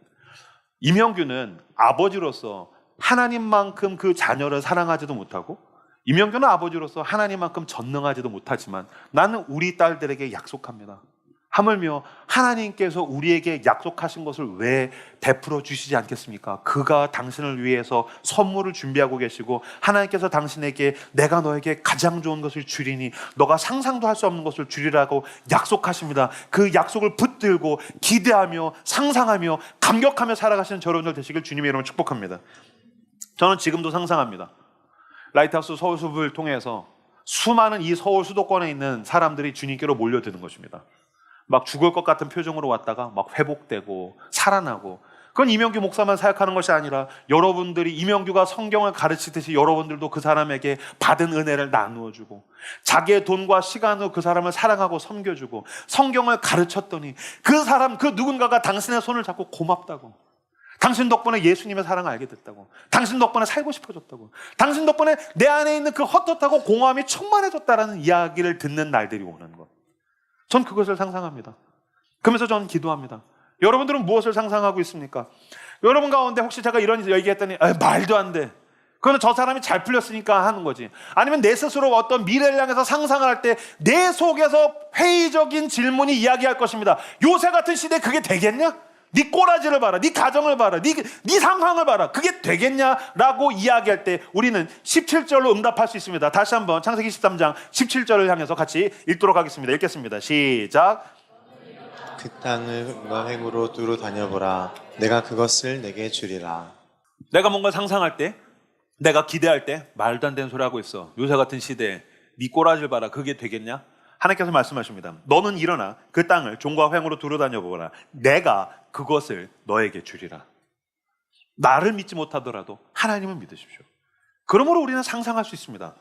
임형규는 아버지로서 하나님만큼 그 자녀를 사랑하지도 못하고 이명규는 아버지로서 하나님만큼 전능하지도 못하지만 나는 우리 딸들에게 약속합니다. 하물며 하나님께서 우리에게 약속하신 것을 왜 베풀어 주시지 않겠습니까? 그가 당신을 위해서 선물을 준비하고 계시고 하나님께서 당신에게 내가 너에게 가장 좋은 것을 주리니 너가 상상도 할 수 없는 것을 주리라고 약속하십니다. 그 약속을 붙들고 기대하며 상상하며 감격하며 살아가시는 여러분들 되시길 주님의 이름으로 축복합니다. 저는 지금도 상상합니다. 라이트하우스 서울숲을 통해서 수많은 이 서울 수도권에 있는 사람들이 주님께로 몰려드는 것입니다. 막 죽을 것 같은 표정으로 왔다가 막 회복되고 살아나고, 그건 이명규 목사만 사역하는 것이 아니라 여러분들이 이명규가 성경을 가르치듯이 여러분들도 그 사람에게 받은 은혜를 나누어주고 자기의 돈과 시간으로 그 사람을 사랑하고 섬겨주고 성경을 가르쳤더니 그 사람, 그 누군가가 당신의 손을 잡고 고맙다고, 당신 덕분에 예수님의 사랑을 알게 됐다고, 당신 덕분에 살고 싶어졌다고, 당신 덕분에 내 안에 있는 그 헛헛하고 공허함이 충만해졌다라는 이야기를 듣는 날들이 오는 것, 전 그것을 상상합니다. 그러면서 저는 기도합니다. 여러분들은 무엇을 상상하고 있습니까? 여러분 가운데 혹시 제가 이런 얘기했더니 말도 안 돼, 그거는 저 사람이 잘 풀렸으니까 하는 거지, 아니면 내 스스로 어떤 미래를 향해서 상상을 할 때 내 속에서 회의적인 질문이 이야기할 것입니다. 요새 같은 시대에 그게 되겠냐? 네 꼬라지를 봐라, 네 가정을 봐라, 네 상황을 봐라, 그게 되겠냐라고 이야기할 때 우리는 17절로 응답할 수 있습니다. 다시 한번 창세기 13장 17절을 향해서 같이 읽도록 하겠습니다. 읽겠습니다. 시작. 그 땅을 은과 횡으로 두루 다녀보라. 내가 그것을 내게 주리라. 내가 뭔가 상상할 때, 내가 기대할 때 말도 안 되는 소리 하고 있어. 요새 같은 시대에 네 꼬라지를 봐라, 그게 되겠냐? 하나님께서 말씀하십니다. 너는 일어나 그 땅을 종과 횡으로 두루 다녀보라. 내가 그것을 너에게 주리라. 나를 믿지 못하더라도 하나님을 믿으십시오. 그러므로 우리는 상상할 수 있습니다.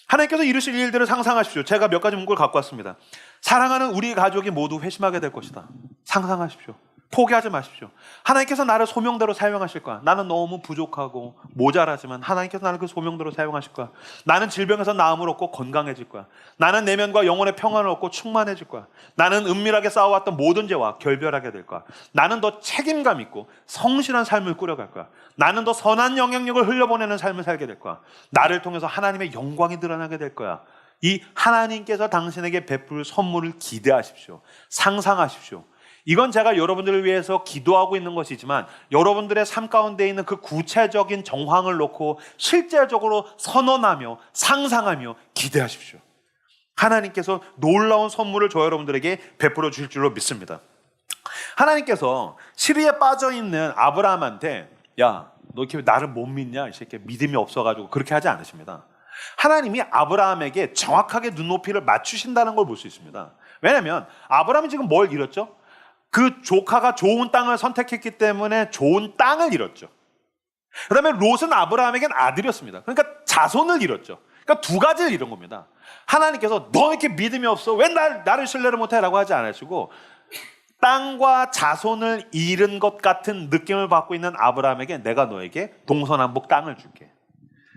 하나님께서 이루실 일들을 상상하십시오. 제가 몇 가지 문구를 갖고 왔습니다. 사랑하는 우리 가족이 모두 회심하게 될 것이다. 상상하십시오. 포기하지 마십시오. 하나님께서 나를 소명대로 사용하실 거야. 나는 너무 부족하고 모자라지만 하나님께서 나를 그 소명대로 사용하실 거야. 나는 질병에서 나음을 얻고 건강해질 거야. 나는 내면과 영혼의 평안을 얻고 충만해질 거야. 나는 은밀하게 쌓아왔던 모든 죄와 결별하게 될 거야. 나는 더 책임감 있고 성실한 삶을 꾸려갈 거야. 나는 더 선한 영향력을 흘려보내는 삶을 살게 될 거야. 나를 통해서 하나님의 영광이 드러나게 될 거야. 이 하나님께서 당신에게 베풀 선물을 기대하십시오. 상상하십시오. 이건 제가 여러분들을 위해서 기도하고 있는 것이지만 여러분들의 삶 가운데 있는 그 구체적인 정황을 놓고 실제적으로 선언하며 상상하며 기대하십시오. 하나님께서 놀라운 선물을 저 여러분들에게 베풀어 주실 줄로 믿습니다. 하나님께서 시리에 빠져있는 아브라함한테 야, 너 이렇게 나를 못 믿냐? 이 새끼 믿음이 없어가지고 그렇게 하지 않으십니다. 하나님이 아브라함에게 정확하게 눈높이를 맞추신다는 걸 볼 수 있습니다. 왜냐하면 아브라함이 지금 뭘 잃었죠? 그 조카가 좋은 땅을 선택했기 때문에 좋은 땅을 잃었죠. 그 다음에 롯은 아브라함에겐 아들이었습니다. 그러니까 자손을 잃었죠. 그러니까 두 가지를 잃은 겁니다. 하나님께서 너 이렇게 믿음이 없어, 왜 나를 신뢰를 못해? 라고 하지 않으시고 땅과 자손을 잃은 것 같은 느낌을 받고 있는 아브라함에게 내가 너에게 동서남북 땅을 줄게.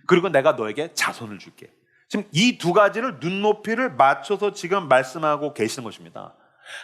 그리고 내가 너에게 자손을 줄게. 지금 이 두 가지를 눈높이를 맞춰서 지금 말씀하고 계시는 것입니다.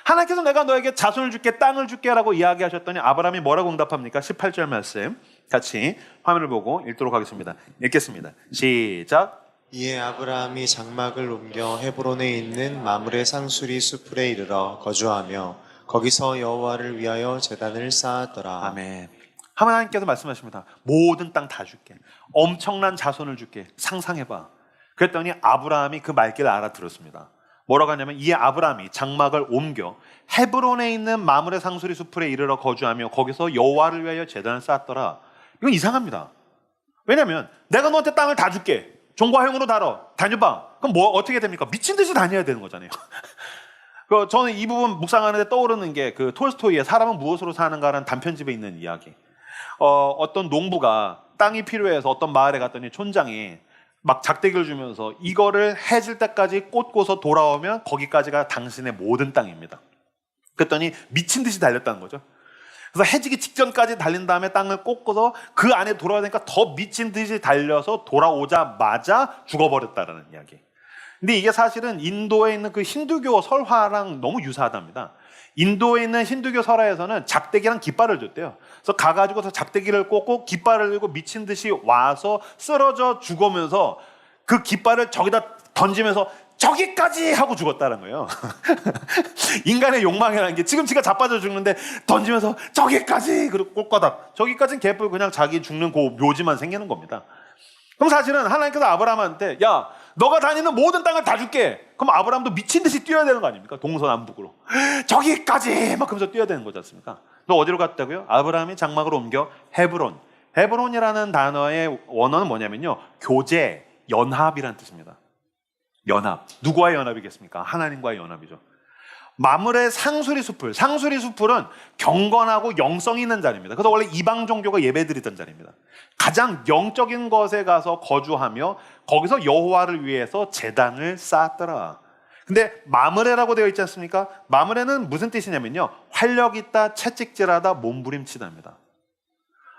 하나님께서 내가 너에게 자손을 줄게, 땅을 줄게 라고 이야기하셨더니 아브라함이 뭐라고 응답합니까? 18절 말씀 같이 화면을 보고 읽도록 하겠습니다. 읽겠습니다. 시작. 이에 아브라함이 장막을 옮겨 헤브론에 있는 마므레 상수리 수풀에 이르러 거주하며 거기서 여호와를 위하여 제단을 쌓았더라. 아멘. 하나님께서 말씀하십니다. 모든 땅 다 줄게. 엄청난 자손을 줄게. 상상해봐. 그랬더니 아브라함이 그 말귀를 알아들었습니다. 뭐라고 하냐면 이에 아브라함이 장막을 옮겨 헤브론에 있는 마므레 상수리 수풀에 이르러 거주하며 거기서 여호와를 위하여 제단을 쌓았더라. 이건 이상합니다. 왜냐하면 내가 너한테 땅을 다 줄게. 종과 횡으로 다녀봐. 그럼 뭐 어떻게 됩니까? 미친 듯이 다녀야 되는 거잖아요. 저는 이 부분 묵상하는데 떠오르는 게 그 톨스토이의 사람은 무엇으로 사는가라는 단편집에 있는 이야기. 어떤 농부가 땅이 필요해서 어떤 마을에 갔더니 촌장이 막 작대기를 주면서 이거를 해질 때까지 꽂고서 돌아오면 거기까지가 당신의 모든 땅입니다. 그랬더니 미친 듯이 달렸다는 거죠. 그래서 해지기 직전까지 달린 다음에 땅을 꽂고서 그 안에 돌아야 되니까 더 미친 듯이 달려서 돌아오자마자 죽어버렸다라는 이야기. 근데 이게 사실은 인도에 있는 그 힌두교 설화랑 너무 유사하답니다. 인도에 있는 힌두교 설화에서는 작대기랑 깃발을 줬대요. 그래서 가가지고서 작대기를 꽂고 깃발을 들고 미친 듯이 와서 쓰러져 죽으면서 그 깃발을 저기다 던지면서 저기까지 하고 죽었다는 거예요. 인간의 욕망이라는 게 지금 지가 자빠져 죽는데 던지면서 저기까지, 그리고 꼴까닥. 저기까지는 개뿔 그냥 자기 죽는 그 묘지만 생기는 겁니다. 그럼 사실은 하나님께서 아브라함한테 야, 너가 다니는 모든 땅을 다 줄게. 그럼 아브라함도 미친 듯이 뛰어야 되는 거 아닙니까? 동서남북으로. 저기까지 막 그러면서 뛰어야 되는 거지 않습니까? 너 어디로 갔다고요? 아브라함이 장막으로 옮겨 헤브론. 헤브론이라는 단어의 원어는 뭐냐면요, 교제, 연합이라는 뜻입니다. 연합. 누구와의 연합이겠습니까? 하나님과의 연합이죠. 마므레 상수리 숲을. 상수리 숲을은 경건하고 영성 있는 자리입니다. 그래서 원래 이방 종교가 예배드리던 자리입니다. 가장 영적인 것에 가서 거주하며 거기서 여호와를 위해서 제단을 쌓았더라. 근데 마므레라고 되어 있지 않습니까? 마므레는 무슨 뜻이냐면요, 활력 있다, 채찍질하다, 몸부림치다입니다.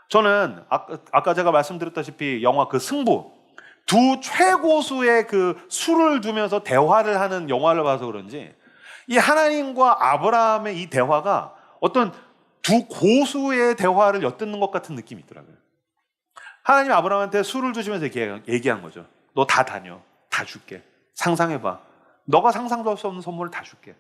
저는 아까 제가 말씀드렸다시피 영화 그 승부, 두 최고수의 그 술을 두면서 대화를 하는 영화를 봐서 그런지 이 하나님과 아브라함의 이 대화가 어떤 두 고수의 대화를 엿듣는 것 같은 느낌이 있더라고요. 하나님 아브라함한테 술을 주시면서 얘기한 거죠. 너 다 다녀. 다 줄게. 상상해봐. 너가 상상도 할 수 없는 선물을 다 줄게.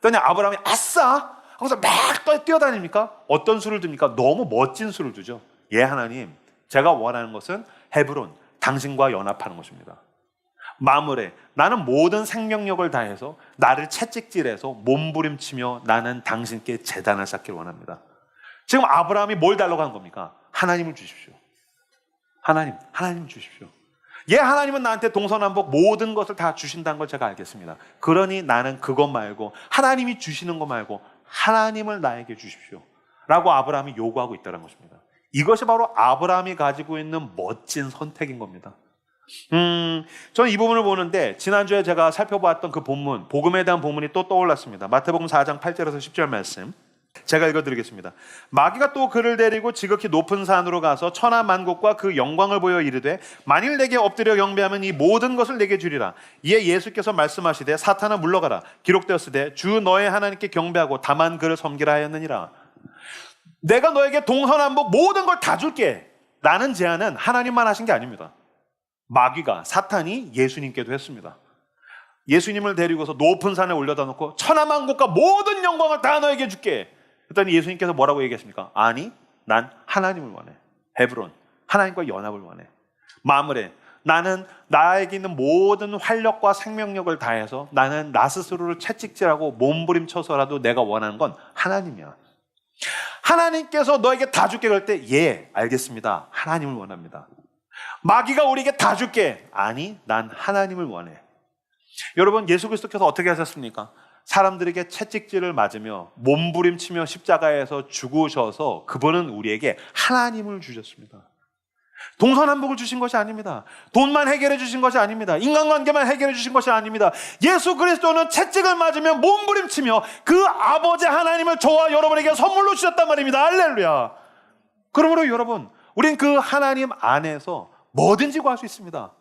그랬더니 아브라함이 아싸! 하고서 막 뛰어다닙니까? 어떤 술을 줍니까? 너무 멋진 술을 주죠. 예, 하나님. 제가 원하는 것은 헤브론, 당신과 연합하는 것입니다. 마므레, 나는 모든 생명력을 다해서 나를 채찍질해서 몸부림치며 나는 당신께 제단을 쌓기를 원합니다. 지금 아브라함이 뭘 달라고 한 겁니까? 하나님을 주십시오. 하나님을 주십시오. 예, 하나님은 나한테 동서남북 모든 것을 다 주신다는 걸 제가 알겠습니다. 그러니 나는 그것 말고, 하나님이 주시는 것 말고 하나님을 나에게 주십시오 라고 아브라함이 요구하고 있다는 것입니다. 이것이 바로 아브라함이 가지고 있는 멋진 선택인 겁니다. 저는 이 부분을 보는데 지난주에 제가 살펴보았던 그 본문, 복음에 대한 본문이 또 떠올랐습니다. 마태복음 4장 8절에서 10절 말씀 제가 읽어드리겠습니다. 마귀가 또 그를 데리고 지극히 높은 산으로 가서 천하 만국과 그 영광을 보여 이르되 만일 내게 엎드려 경배하면 이 모든 것을 내게 주리라. 이에 예수께서 말씀하시되 사탄아 물러가라. 기록되었으되 주 너의 하나님께 경배하고 다만 그를 섬기라 하였느니라. 내가 너에게 동서남북 모든 걸 다 줄게. 라는 제안은 하나님만 하신 게 아닙니다. 마귀가, 사탄이 예수님께도 했습니다. 예수님을 데리고서 높은 산에 올려다 놓고 천하만국과 모든 영광을 다 너에게 줄게. 그랬더니 예수님께서 뭐라고 얘기했습니까? 아니, 난 하나님을 원해. 헤브론, 하나님과 연합을 원해. 마므레, 나는 나에게 있는 모든 활력과 생명력을 다해서 나는 나 스스로를 채찍질하고 몸부림쳐서라도 내가 원하는 건 하나님이야. 하나님께서 너에게 다 줄게 그럴 때 예, 알겠습니다. 하나님을 원합니다. 마귀가 우리에게 다 줄게. 아니, 난 하나님을 원해. 여러분, 예수 그리스도께서 어떻게 하셨습니까? 사람들에게 채찍질을 맞으며 몸부림치며 십자가에서 죽으셔서 그분은 우리에게 하나님을 주셨습니다. 동서남북을 주신 것이 아닙니다. 돈만 해결해 주신 것이 아닙니다. 인간관계만 해결해 주신 것이 아닙니다. 예수 그리스도는 채찍을 맞으며 몸부림치며 그 아버지 하나님을 저와 여러분에게 선물로 주셨단 말입니다. 할렐루야. 그러므로 여러분, 우린 그 하나님 안에서 뭐든지 구할 수 있습니다.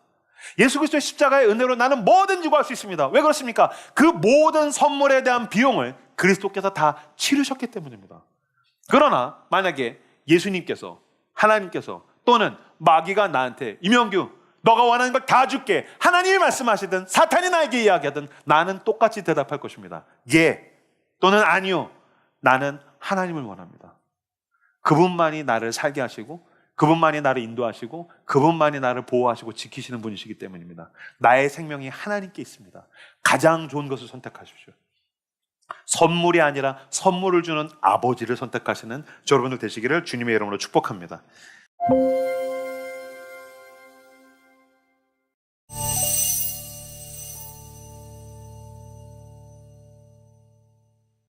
예수 그리스도의 십자가의 은혜로 나는 뭐든지 구할 수 있습니다. 왜 그렇습니까? 그 모든 선물에 대한 비용을 그리스도께서 다 치르셨기 때문입니다. 그러나 만약에 예수님께서, 하나님께서 또는 마귀가 나한테 임영규 너가 원하는 걸 다 줄게, 하나님이 말씀하시든 사탄이 나에게 이야기하든 나는 똑같이 대답할 것입니다. 예 또는 아니요. 나는 하나님을 원합니다. 그분만이 나를 살게 하시고 그분만이 나를 인도하시고 그분만이 나를 보호하시고 지키시는 분이시기 때문입니다. 나의 생명이 하나님께 있습니다. 가장 좋은 것을 선택하십시오. 선물이 아니라 선물을 주는 아버지를 선택하시는 여러분들 되시기를 주님의 이름으로 축복합니다.